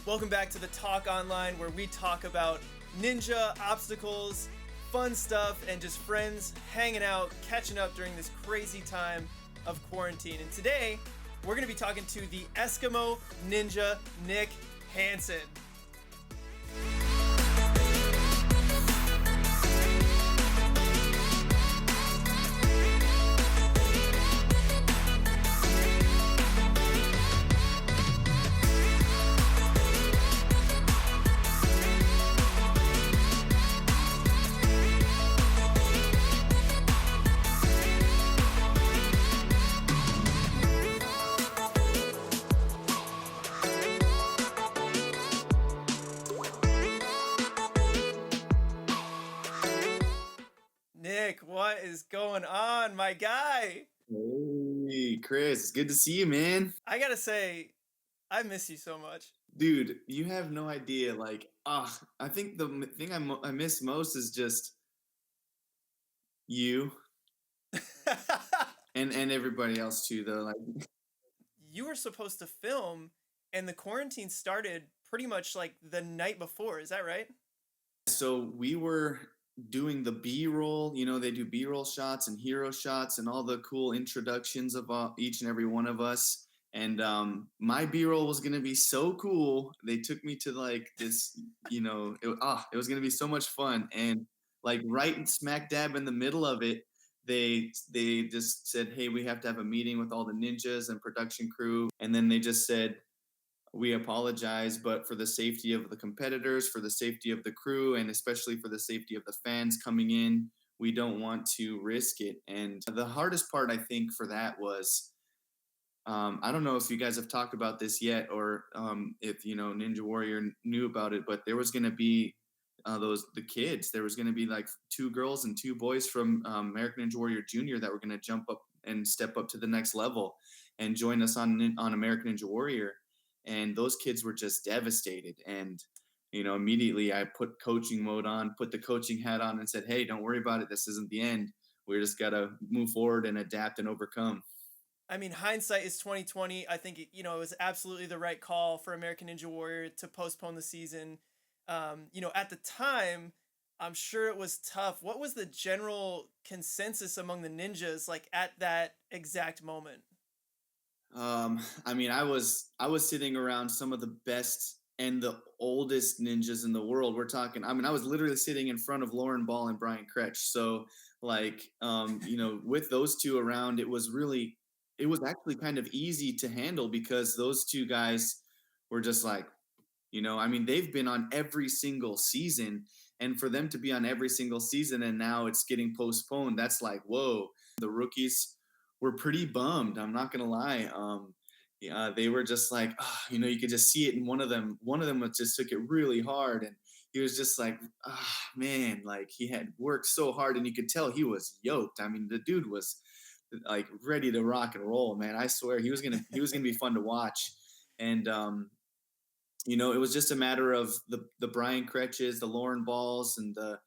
Welcome back to the Talk Online, where we talk about ninja, obstacles, fun stuff, and just friends hanging out, catching up during this crazy time of quarantine. And today, we're going to be talking to the Eskimo Ninja, Nick Hanson. Nick, what is going on, my guy? Hey, Chris, it's good to see you, man. I gotta say, I miss you so much. Dude, you have no idea. I think the thing I miss most is just you and everybody else too, though. You were supposed to film, and the quarantine started pretty much like the night before. Is that right? So we were doing the B-roll. You know, they do B-roll shots and hero shots and all the cool introductions of each and every one of us. And my B-roll was gonna be so cool. They took me to like this, it was gonna be so much fun. And like right smack dab in the middle of it, they just said, "Hey, we have to have a meeting with all the ninjas and production crew." And then they just said, "We apologize, but for the safety of the competitors, for the safety of the crew, and especially for the safety of the fans coming in, we don't want to risk it." And the hardest part, I think, for that was, I don't know if you guys have talked about this yet, or if Ninja Warrior knew about it, but there was going to be the kids. There was going to be like two girls and two boys from American Ninja Warrior Junior that were going to jump up and step up to the next level and join us on American Ninja Warrior. And those kids were just devastated. And immediately I put coaching mode on, put the coaching hat on, and said, "Hey, don't worry about it. This isn't the end. We just gotta move forward and adapt and overcome." I mean, hindsight is 2020. I think it was absolutely the right call for American Ninja Warrior to postpone the season. At the time, I'm sure it was tough. What was the general consensus among the ninjas like at that exact moment? I mean, I was sitting around some of the best and the oldest ninjas in the world. We're talking. I mean, I was literally sitting in front of Lauren Ball and Brian Kretsch. So, with those two around, it was actually kind of easy to handle because those two guys were just like, I mean, they've been on every single season, and for them to be on every single season and now it's getting postponed, that's like, whoa. The rookies were pretty bummed. I'm not gonna lie. Yeah, they were just like, you could just see it in one of them. One of them just took it really hard, and he was just like, man, like he had worked so hard, and you could tell he was yoked. I mean, the dude was like ready to rock and roll, man. I swear he was gonna be fun to watch. And it was just a matter of the Brian Kretches, the Lauren Balls, and the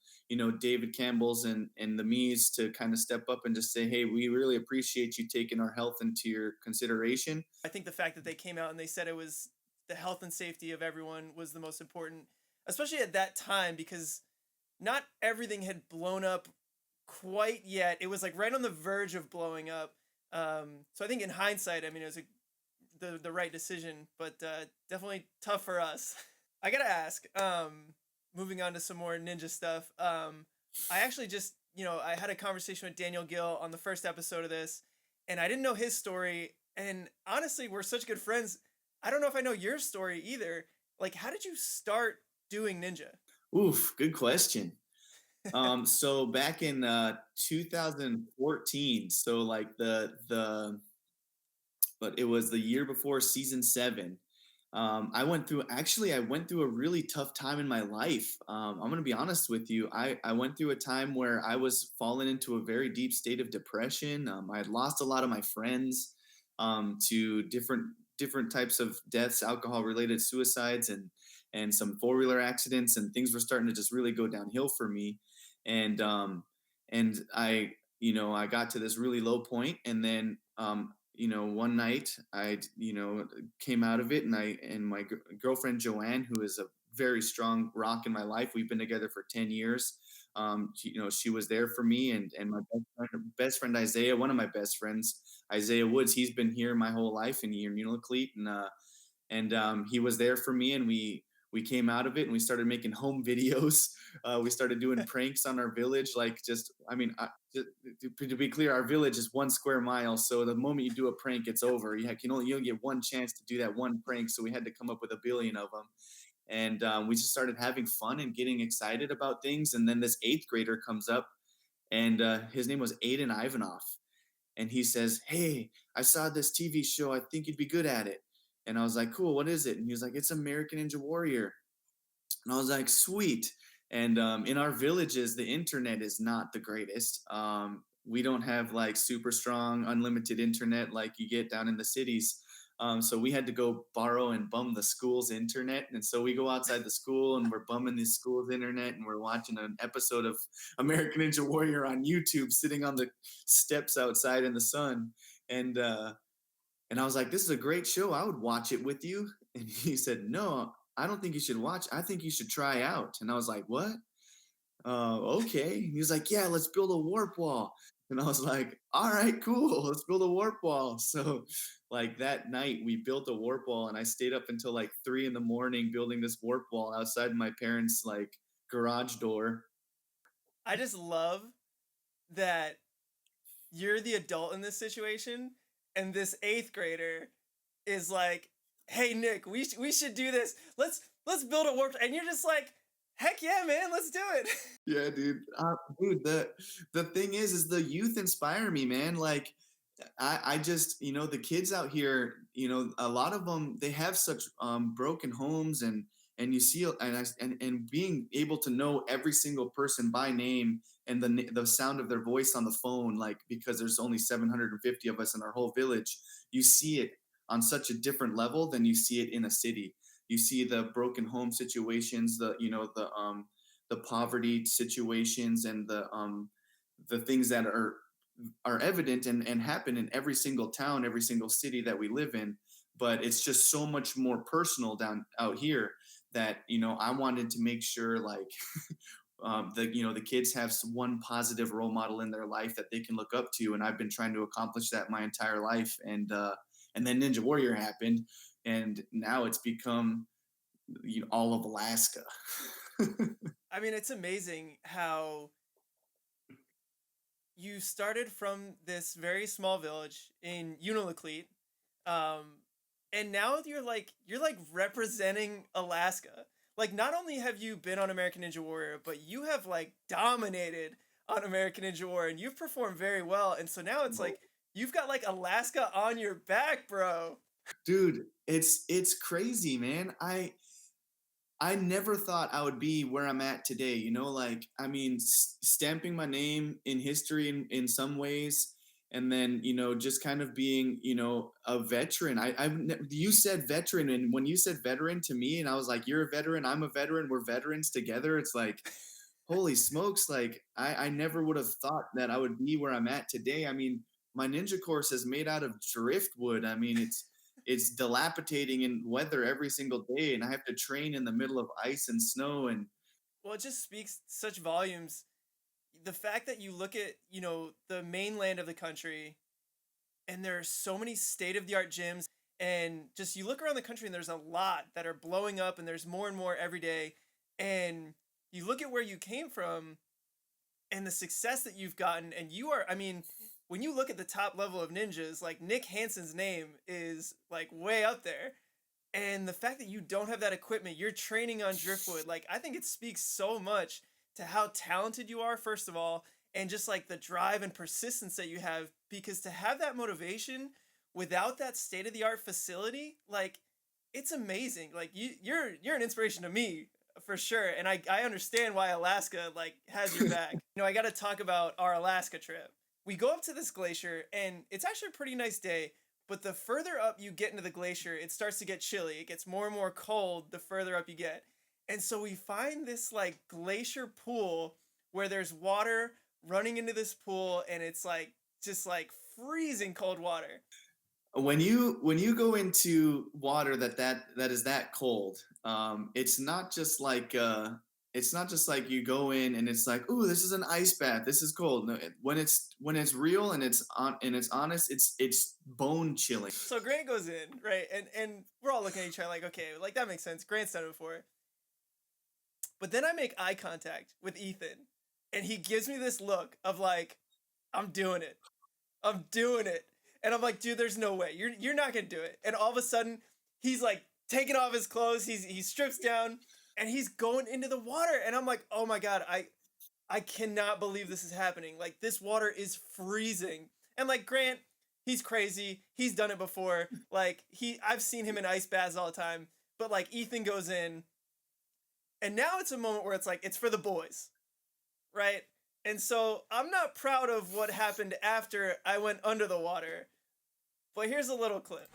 David Campbells and the me's to kind of step up and just say, "Hey, we really appreciate you taking our health into your consideration." I think the fact that they came out and they said it was the health and safety of everyone was the most important, especially at that time, because not everything had blown up quite yet. It was like right on the verge of blowing up. So I think in hindsight, I mean, it was the right decision, but definitely tough for us. I gotta ask. Moving on to some more ninja stuff. I actually just I had a conversation with Daniel Gill on the first episode of this, and I didn't know his story. And honestly, we're such good friends. I don't know if I know your story either. Like, how did you start doing ninja? Oof, good question. So back in 2014, so like but it was the year before season 7. I went through a really tough time in my life. I'm going to be honest with you. I went through a time where I was falling into a very deep state of depression. I had lost a lot of my friends to different types of deaths, alcohol related suicides, and some four-wheeler accidents, and things were starting to just really go downhill for me. And I got to this really low point, and then one night came out of it, and my girlfriend Joanne, who is a very strong rock in my life. We've been together for 10 years. She was there for me, and my best friend Isaiah, one of my best friends, Isaiah Woods. He's been here my whole life in Unilocleat, and he was there for me, and we came out of it, and we started making home videos. We started doing pranks on our village, like just I mean to be clear, our village is 1 square mile, so the moment you do a prank, it's over. You only get one chance to do that one prank, so we had to come up with a billion of them. And we just started having fun and getting excited about things. And then this eighth grader comes up, and his name was Aiden Ivanov, and he says, "Hey, I saw this TV show. I think you'd be good at it." And I was like, "Cool, what is it?" And he was like, "It's American Ninja Warrior." And I was like, "Sweet." And in our villages, the internet is not the greatest. We don't have like super strong, unlimited internet like you get down in the cities. So we had to go borrow and bum the school's internet. And so we go outside the school, and we're bumming the school's internet, and we're watching an episode of American Ninja Warrior on YouTube, sitting on the steps outside in the sun. And and I was like, "This is a great show. I would watch it with you." And he said, "No, I don't think you should watch. I think you should try out." And I was like, "What?" Okay. He was like, "Yeah, let's build a warp wall." And I was like, "All right, cool. Let's build a warp wall." So, like that night, we built a warp wall, and I stayed up until like 3 in the morning building this warp wall outside my parents' like garage door. I just love that you're the adult in this situation, and this eighth grader is like, "Hey Nick, we should do this. Let's build a warp." And you're just like, "Heck yeah, man, let's do it." Yeah, dude. Dude, the thing is the youth inspire me, man. Like, I just, the kids out here, a lot of them, they have such broken homes, and you see, and being able to know every single person by name, and the sound of their voice on the phone, like, because there's only 750 of us in our whole village. You see it on such a different level than you see it in a city. You see the broken home situations, the poverty situations, and the things that are evident and happen in every single town, every single city that we live in. But it's just so much more personal down out here that I wanted to make sure, like, the kids have one positive role model in their life that they can look up to, and I've been trying to accomplish that my entire life. And then Ninja Warrior happened, and now it's become all of Alaska. I mean, it's amazing how you started from this very small village in Unilocleat, um, and now you're like representing Alaska. Like, not only have you been on American Ninja Warrior, but you have like dominated on American Ninja Warrior, and you've performed very well. And so now it's like you've got like Alaska on your back, bro. Dude, it's crazy, man. I never thought I would be where I'm at today. Like, I mean, stamping my name in history in some ways, and then just kind of being a veteran. You said veteran, and when you said veteran to me, and I was like, "You're a veteran, I'm a veteran, we're veterans together." It's like, holy smokes! Like, I never would have thought that I would be where I'm at today. I mean, my ninja course is made out of driftwood. I mean, it's dilapidating in weather every single day, and I have to train in the middle of ice and snow. And Well, it just speaks such volumes. The fact that you look at, the mainland of the country, and there are so many state of the art gyms, and just you look around the country and there's a lot that are blowing up, and there's more and more every day. And you look at where you came from and the success that you've gotten, and you are, I mean, when you look at the top level of ninjas, like Nick Hanson's name is like way up there. And the fact that you don't have that equipment, you're training on driftwood, like I think it speaks so much to how talented you are, first of all, and just like the drive and persistence that you have. Because to have that motivation without that state of the art facility, like it's amazing. Like you're an inspiration to me for sure. And I understand why Alaska like has your back. I gotta talk about our Alaska trip. We go up to this glacier, and it's actually a pretty nice day, but the further up you get into the glacier, it starts to get chilly. It gets more and more cold the further up you get. And so we find this like glacier pool where there's water running into this pool, and it's like just like freezing cold water. When you go into water that is that cold, it's not just like you go in and it's like, ooh, this is an ice bath, this is cold. No, when it's real and it's honest, it's bone chilling. So Grant goes in, right? And we're all looking at each other like, okay, like that makes sense. Grant's done it before. But then I make eye contact with Ethan, and he gives me this look of like, I'm doing it. I'm doing it. And I'm like, dude, there's no way. You're not gonna do it. And all of a sudden, he's like taking off his clothes, he strips down, and he's going into the water. And I'm like, oh my god, I cannot believe this is happening. Like this water is freezing. And like Grant, he's crazy. He's done it before. Like I've seen him in ice baths all the time. But like Ethan goes in, and now it's a moment where it's like it's for the boys, right? And so I'm not proud of what happened after I went under the water. But here's a little clip.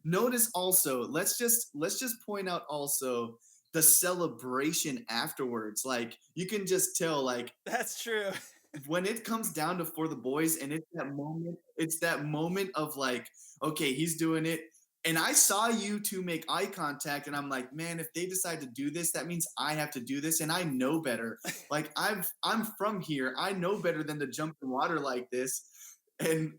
Notice also, let's just point out also the celebration afterwards. Like you can just tell, like That's true. when it comes down to for the boys, and it's that moment of like, okay, he's doing it. And I saw you two make eye contact, and I'm like, man, if they decide to do this, that means I have to do this, and I know better. Like I'm from here, I know better than to jump in water like this. And,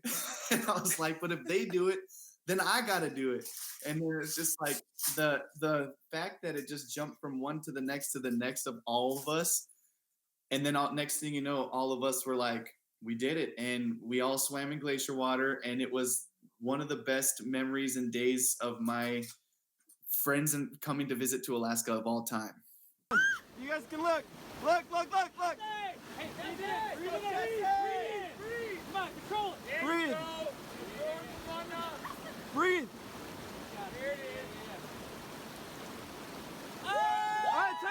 and I was like, but if they do it, then I gotta do it. And then it's just like the fact that it just jumped from one to the next of all of us, and then next thing you know, all of us were like, we did it, and we all swam in glacier water, and it was one of the best memories and days of my friends and coming to visit to Alaska of all time. You guys can look. Look, look, look, look. Hey, breathe in. Come on, control it. Breathe. Breathe. Here it is.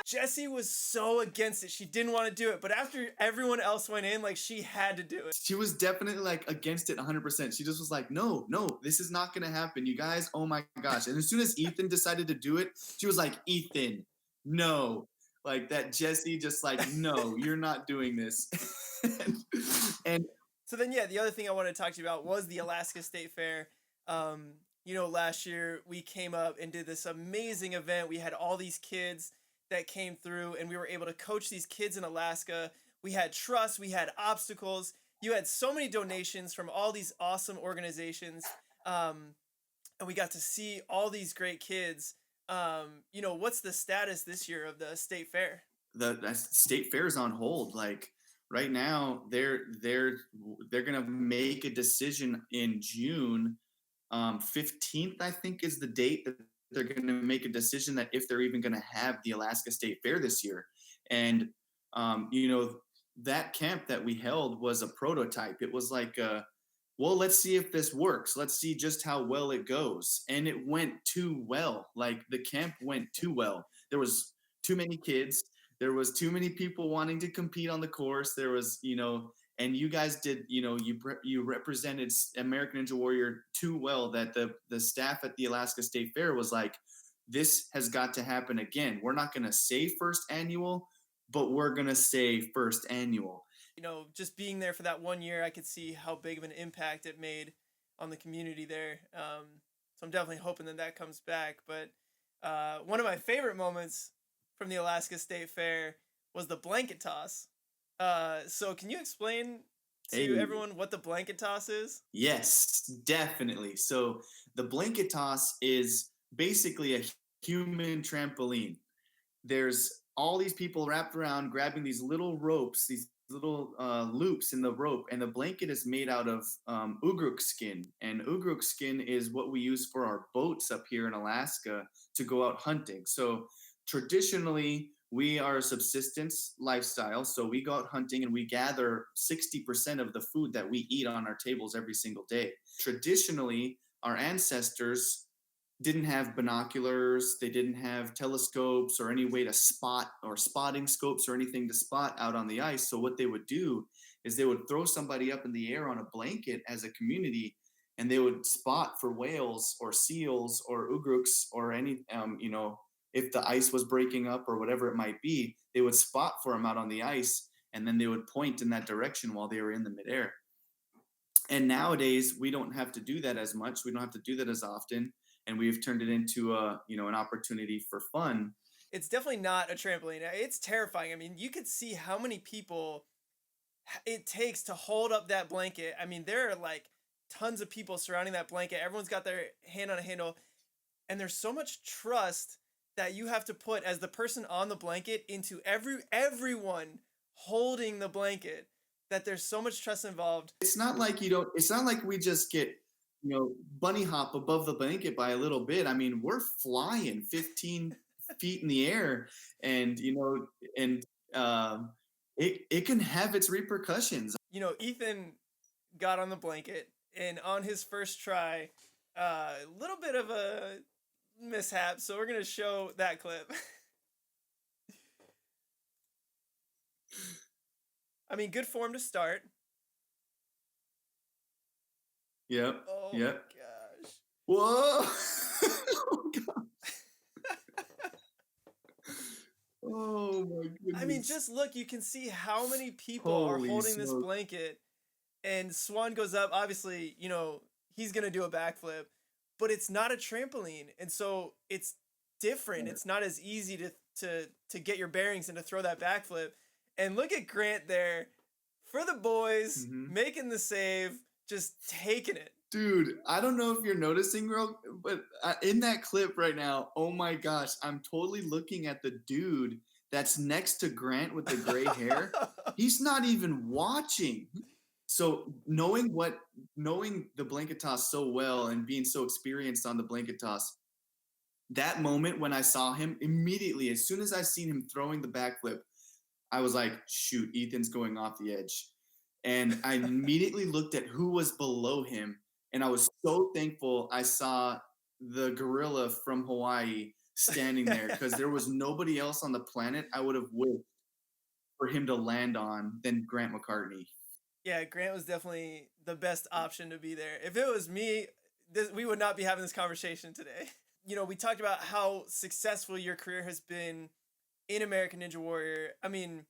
Jessie was so against it. She didn't want to do it. But after everyone else went in, like she had to do it. She was definitely like against it 100%. She just was like, no, this is not going to happen. You guys, oh my gosh. And as soon as Ethan decided to do it, she was like, Ethan, no. Like that Jessie just like, no, you're not doing this. and So then, yeah, the other thing I wanted to talk to you about was the Alaska State Fair. Last year we came up and did this amazing event. We had all these kids that came through, and we were able to coach these kids in Alaska. We had trust, we had obstacles. You had so many donations from all these awesome organizations, and we got to see all these great kids. What's the status this year of the state fair? the state fair is on hold. Like right now, they're gonna make a decision in June 15th, I think, is the date that they're going to make a decision that if they're even going to have the Alaska State Fair this year. And, that camp that we held was a prototype. It was like, well, let's see if this works. Let's see just how well it goes. And it went too well. Like the camp went too well. There was too many kids. There was too many people wanting to compete on the course. There was, and you guys did, you represented American Ninja Warrior too well that the staff at the Alaska State Fair was like, this has got to happen again. We're not going to say first annual, but we're going to say first annual. Just being there for that 1 year, I could see how big of an impact it made on the community there. So I'm definitely hoping that comes back. But one of my favorite moments from the Alaska State Fair was the blanket toss. So can you explain to everyone what the blanket toss is? Yes, definitely. So the blanket toss is basically a human trampoline. There's all these people wrapped around grabbing these little ropes, these little loops in the rope, and the blanket is made out of ugruk skin. And ugruk skin is what we use for our boats up here in Alaska to go out hunting. So traditionally, we are a subsistence lifestyle. So we go out hunting and we gather 60% of the food that we eat on our tables every single day. Traditionally, our ancestors didn't have binoculars, they didn't have telescopes or any way to spot, or spotting scopes or anything to spot out on the ice. So what they would do is they would throw somebody up in the air on a blanket as a community, and they would spot for whales or seals or ugruks or any if the ice was breaking up or whatever it might be, they would spot for him out on the ice, and then they would point in that direction while they were in the midair. And nowadays we don't have to do that as much. We don't have to do that as often, and we've turned it into a, an opportunity for fun. It's definitely not a trampoline. It's terrifying. I mean, you could see how many people it takes to hold up that blanket. I mean, there are like tons of people surrounding that blanket. Everyone's got their hand on a handle, and there's so much trust that you have to put as the person on the blanket into everyone holding the blanket, that there's so much trust involved. It's not like you don't. It's not like we just get, bunny hop above the blanket by a little bit. I mean, we're flying 15 feet in the air, and and it can have its repercussions. Ethan got on the blanket, and on his first try, a little bit of a mishap. So we're gonna show that clip. I mean, good form to start. Yep. Oh Yep. my gosh. Whoa. Oh god. Oh my goodness. I mean, just look, you can see how many people are Holy holding this smoke. blanket, and Swan goes up. Obviously, he's gonna do a backflip, but it's not a trampoline, and so it's different. Yeah. It's not as easy to get your bearings and to throw that backflip. And look at Grant there for the boys, Mhm. making the save, just taking it. Dude, I don't know if you're noticing, but in that clip right now, oh my gosh, I'm totally looking at the dude that's next to Grant with the gray hair. He's not even watching. So knowing the blanket toss so well and being so experienced on the blanket toss, that moment when I saw him, immediately, as soon as I seen him throwing the backflip, I was like, shoot, Ethan's going off the edge. And I immediately looked at who was below him. And I was so thankful I saw the gorilla from Hawaii standing there, because there was nobody else on the planet I would have wished for him to land on than Grant McCartney. Yeah, Grant was definitely the best option to be there. If it was me, we would not be having this conversation today. We talked about how successful your career has been in American Ninja Warrior. I mean,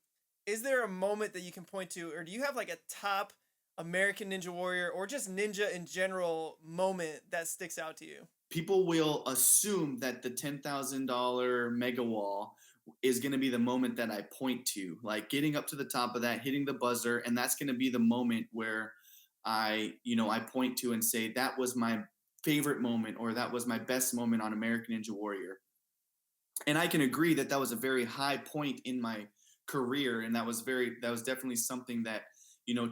is there a moment that you can point to, or do you have like a top American Ninja Warrior or just ninja in general moment that sticks out to you? People will assume that the $10,000 mega wall is going to be the moment that I point to, like getting up to the top of that, hitting the buzzer, and that's going to be the moment where I point to and say that was my favorite moment, or that was my best moment on American Ninja Warrior. And I can agree that that was a very high point in my career, and that was definitely something that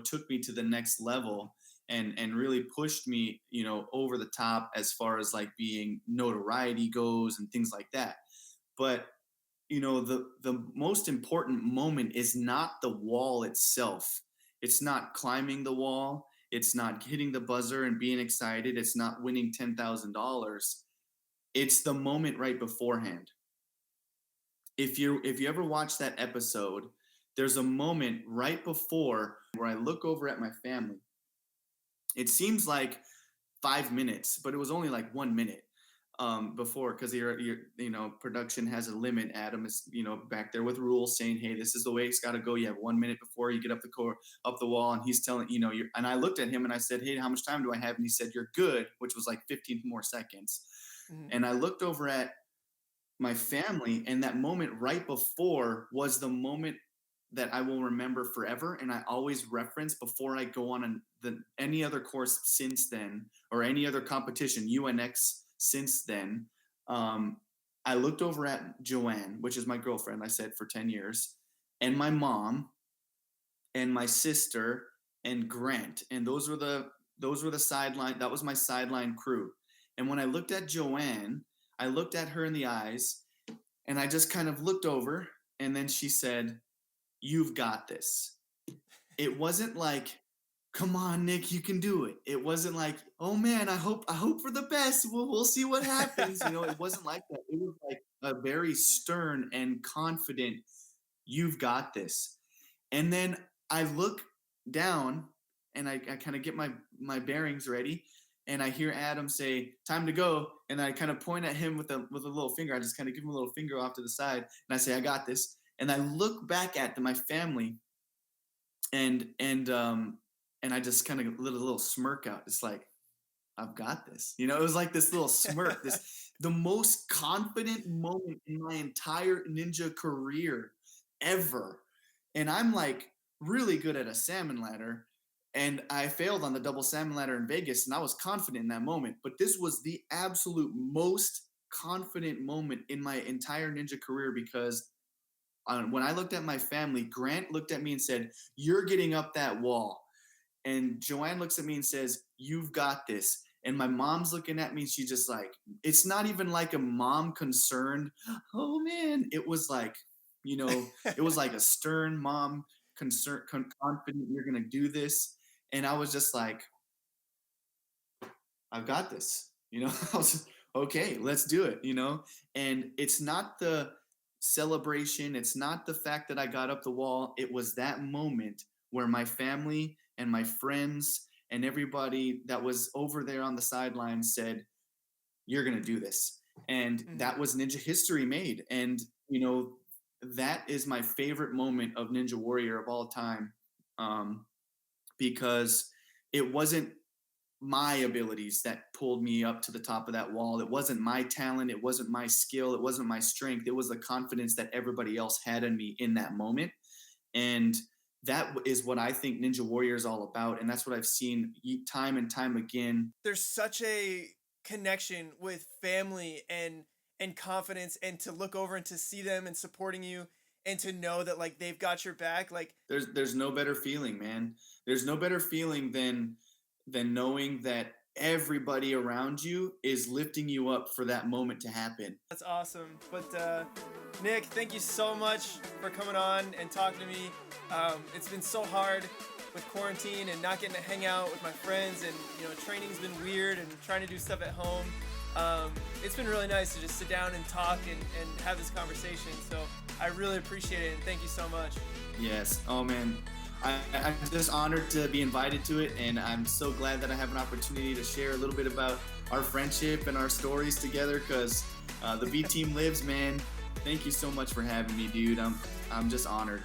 took me to the next level, and really pushed me over the top as far as like being notoriety goes and things like that. But the most important moment is not the wall itself. It's not climbing the wall, it's not hitting the buzzer and being excited, it's not winning $10,000. It's the moment right beforehand. If you ever watch that episode, there's a moment right before where I look over at my family. It seems like 5 minutes, but it was only like 1 minute before, because production has a limit. Adam is back there with rules saying, hey, this is the way it's got to go. You have 1 minute before you get up the wall, and he's telling and I looked at him and I said, hey, how much time do I have? And he said, you're good, which was like 15 more seconds. Mm-hmm. And I looked over at my family, and that moment right before was the moment that I will remember forever. And I always reference before I go on any other course since then, or any other competition, UNX since then. I looked over at Joanne, which is my girlfriend, I said, for 10 years, and my mom and my sister and Grant. And those were the sideline. That was my sideline crew. And when I looked at Joanne, I looked at her in the eyes, and I just kind of looked over, and then she said, you've got this. It wasn't like, come on, Nick, you can do it. It wasn't like, oh man, I hope for the best. We'll see what happens. It wasn't like that. It was like a very stern and confident, you've got this. And then I look down, and I kind of get my bearings ready, and I hear Adam say, "Time to go." And I kind of point at him with a little finger. I just kind of give him a little finger off to the side, and I say, "I got this." And I look back at my family, and I just kind of let a little smirk out. It's like, I've got this. You know, it was like this little smirk, the most confident moment in my entire ninja career ever. And I'm like really good at a salmon ladder. And I failed on the double salmon ladder in Vegas, and I was confident in that moment. But this was the absolute most confident moment in my entire ninja career, because when I looked at my family, Grant looked at me and said, "You're getting up that wall." And Joanne looks at me and says, "You've got this." And my mom's looking at me, and she's just like, it's not even like a mom concerned, "Oh man." It was like, it was like a stern mom concern, confident you're going to do this. And I was just like, "I've got this." I was, okay, let's do it. And it's not the celebration. It's not the fact that I got up the wall. It was that moment where my family and my friends and everybody that was over there on the sidelines said, "You're going to do this." And that was Ninja history made. And, that is my favorite moment of Ninja Warrior of all time, because it wasn't my abilities that pulled me up to the top of that wall. It wasn't my talent. It wasn't my skill. It wasn't my strength. It was the confidence that everybody else had in me in that moment. And that is what I think Ninja Warrior is all about. And that's what I've seen time and time again. There's such a connection with family and confidence, and to look over and to see them and supporting you, and to know that like they've got your back. Like there's no better feeling, man. There's no better feeling than knowing that everybody around you is lifting you up for that moment to happen. That's awesome. But Nick, thank you so much for coming on and talking to me. It's been so hard with quarantine and not getting to hang out with my friends, and training's been weird, and trying to do stuff at home. It's been really nice to just sit down and talk and have this conversation. So I really appreciate it, and thank you so much. Yes. Oh man, I'm just honored to be invited to it, and I'm so glad that I have an opportunity to share a little bit about our friendship and our stories together, because the B team lives, man. Thank you so much for having me, dude. I'm just honored.